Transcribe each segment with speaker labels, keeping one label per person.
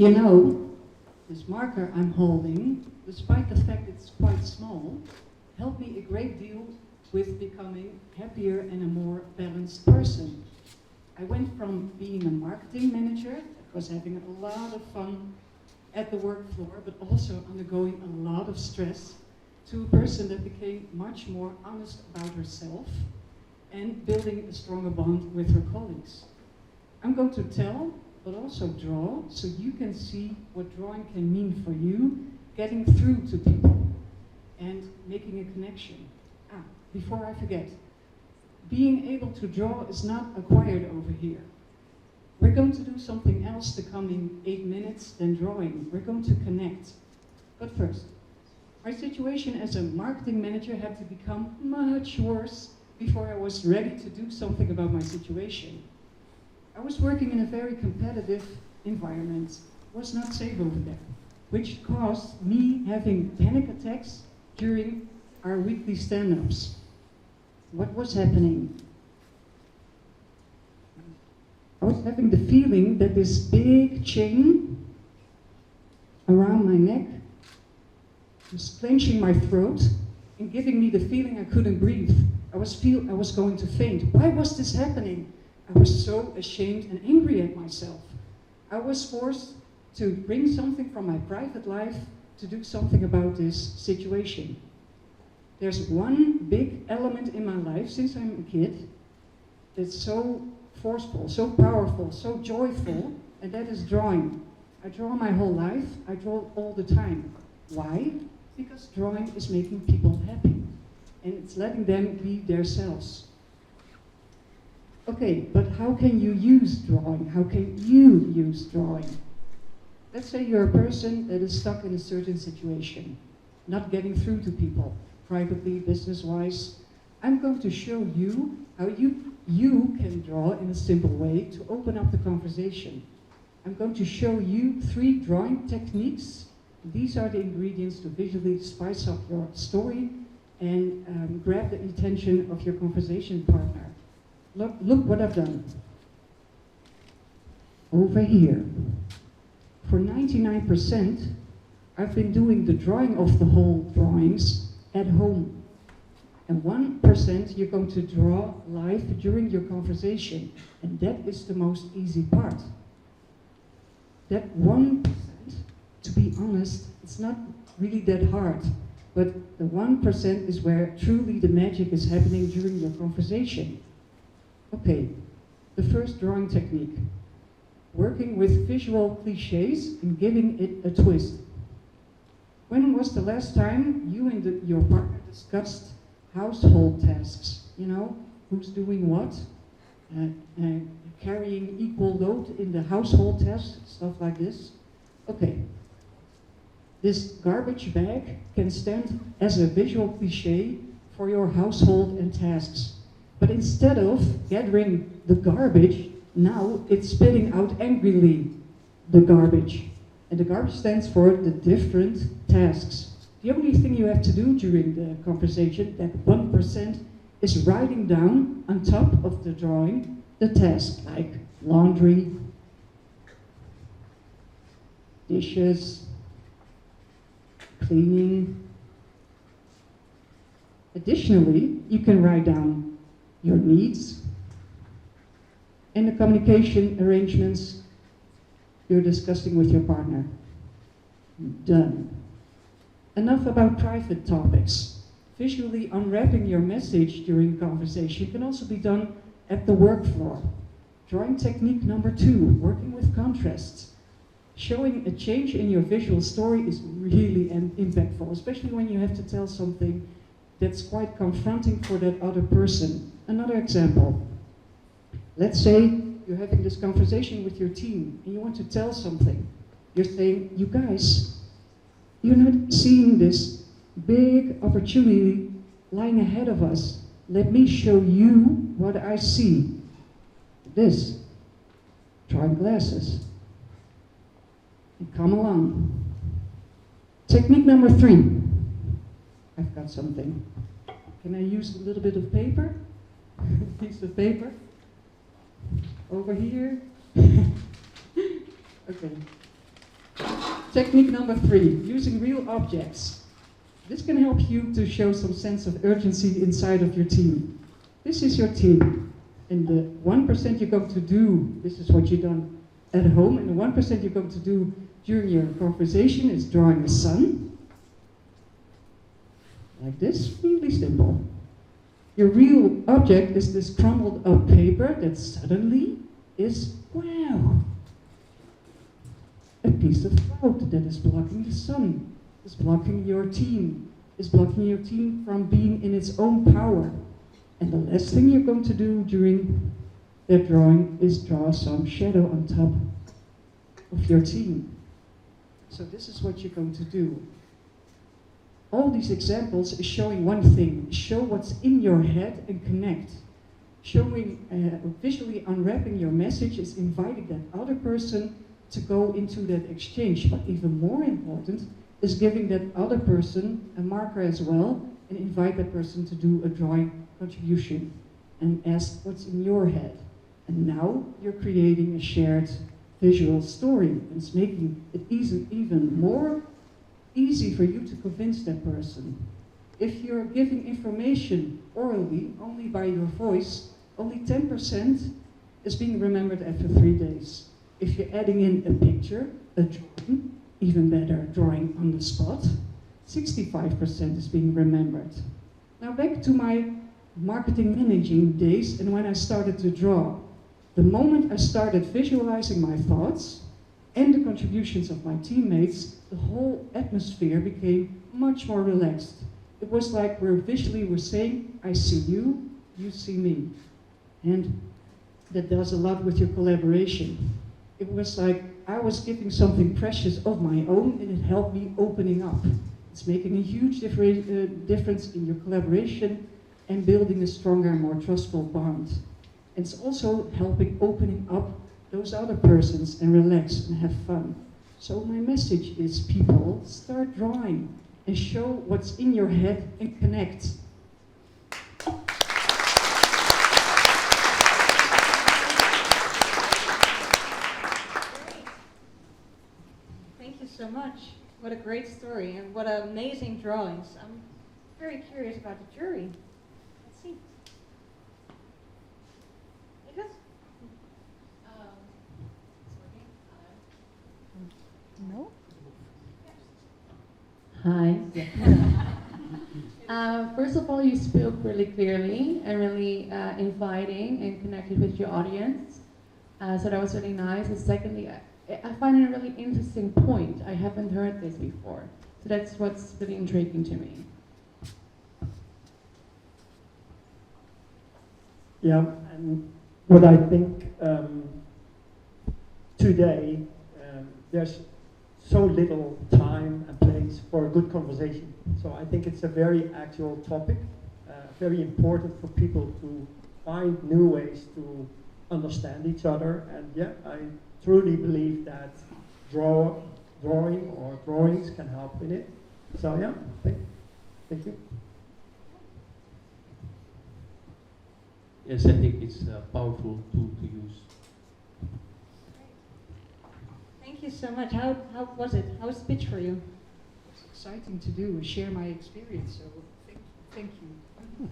Speaker 1: You know, this marker I'm holding, despite the fact it's quite small, helped me a great deal with becoming happier and a more balanced person. I went from being a marketing manager, that was having a lot of fun at the work floor, but also undergoing a lot of stress, to a person that became much more honest about herself and building a stronger bond with her colleagues. I'm going to tell, but also draw, so you can see what drawing can mean for you, getting through to people and making a connection. Before I forget, being able to draw is not acquired over here. We're going to do something else the coming 8 minutes than drawing. We're going to connect. But first, my situation as a marketing manager had to become much worse before I was ready to do something about my situation. I was working in a very competitive environment. It was not safe over there, which caused me having panic attacks during our weekly stand-ups. What was happening? I was having the feeling that this big chain around my neck was clenching my throat and giving me the feeling I couldn't breathe. I was going to faint. Why was this happening? I was so ashamed and angry at myself. I was forced to bring something from my private life to do something about this situation. There's one big element in my life since I'm a kid that's so forceful, so powerful, so joyful, and that is drawing. I draw my whole life, I draw all the time. Why? Because drawing is making people happy, and it's letting them be themselves. Okay, but how can you use drawing? How can you use drawing? Let's say you're a person that is stuck in a certain situation, not getting through to people, privately, business-wise. I'm going to show you how you can draw in a simple way to open up the conversation. I'm going to show you 3 drawing techniques. These are the ingredients to visually spice up your story and grab the attention of your conversation partner. Look what I've done. Over here. For 99%, I've been doing the drawing of the whole drawings at home. And 1% you're going to draw live during your conversation. And that is the most easy part. That 1%, to be honest, it's not really that hard. But the 1% is where truly the magic is happening during your conversation. Okay, the first drawing technique. Working with visual cliches and giving it a twist. When was the last time you and your partner discussed household tasks? You know, who's doing what? Carrying equal load in the household tasks, stuff like this. Okay. This garbage bag can stand as a visual cliche for your household and tasks. But instead of gathering the garbage, now it's spitting out angrily the garbage. And the garbage stands for the different tasks. The only thing you have to do during the conversation, that 1%, is writing down on top of the drawing the tasks like laundry, dishes, cleaning. Additionally, you can write down your needs and the communication arrangements you're discussing with your partner. Done. Enough about private topics. Visually unwrapping your message during conversation can also be done at the work floor. Drawing technique number 2, working with contrasts. Showing a change in your visual story is really impactful, especially when you have to tell something that's quite confronting for that other person. Another example. Let's say you're having this conversation with your team and you want to tell something. You're saying, you guys, you're not seeing this big opportunity lying ahead of us. Let me show you what I see. This. Drawing glasses. And come along. Technique number 3. I've got something. Can I use a little bit of paper? Piece of paper? Over here? Okay. Technique number 3, using real objects. This can help you to show some sense of urgency inside of your team. This is your team, and the 1% you're going to do, this is what you've done at home, and the 1% you're going to do during your conversation is drawing a sun. Like this, really simple. Your real object is this crumpled up paper that suddenly is, wow, a piece of cloud that is blocking the sun, is blocking your team, is blocking your team from being in its own power. And the last thing you're going to do during that drawing is draw some shadow on top of your team. So this is what you're going to do. All these examples is showing one thing, show what's in your head and connect. Showing, visually unwrapping your message is inviting that other person to go into that exchange. But even more important is giving that other person a marker as well and invite that person to do a drawing contribution and ask what's in your head. And now you're creating a shared visual story, and it's making it even more easy for you to convince that person. If you're giving information orally, only by your voice, only 10% is being remembered after 3 days. If you're adding in a picture, a drawing, even better, drawing on the spot, 65% is being remembered. Now back to my marketing managing days and when I started to draw. The moment I started visualizing my thoughts and the contributions of my teammates, the whole atmosphere became much more relaxed. It was like we're saying, I see you, you see me. And that does a lot with your collaboration. It was like I was giving something precious of my own and it helped me opening up. It's making a huge difference in your collaboration and building a stronger and more trustful bond. It's also helping opening up those other persons and relax and have fun. So my message is, people, start drawing and show what's in your head and connect.
Speaker 2: Thank you so much. What a great story and what amazing drawings. I'm very curious about the jury. Let's see. Nicholas?
Speaker 3: No?
Speaker 4: Hi. First of all, you spoke really clearly and really inviting and connected with your audience. So that was really nice. And secondly, I find it a really interesting point. I haven't heard this before. So that's what's really intriguing to me.
Speaker 5: Yeah, and what I think today, there's so little time and place for a good conversation. So I think it's a very actual topic, very important for people to find new ways to understand each other. And yeah, I truly believe that drawing or drawings can help in it. So yeah, thank you.
Speaker 6: Yes, I think it's a powerful tool to use.
Speaker 2: Thank you so much. How was it? How was the pitch for you?
Speaker 1: It's exciting to do and share my experience, so thank you.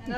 Speaker 2: And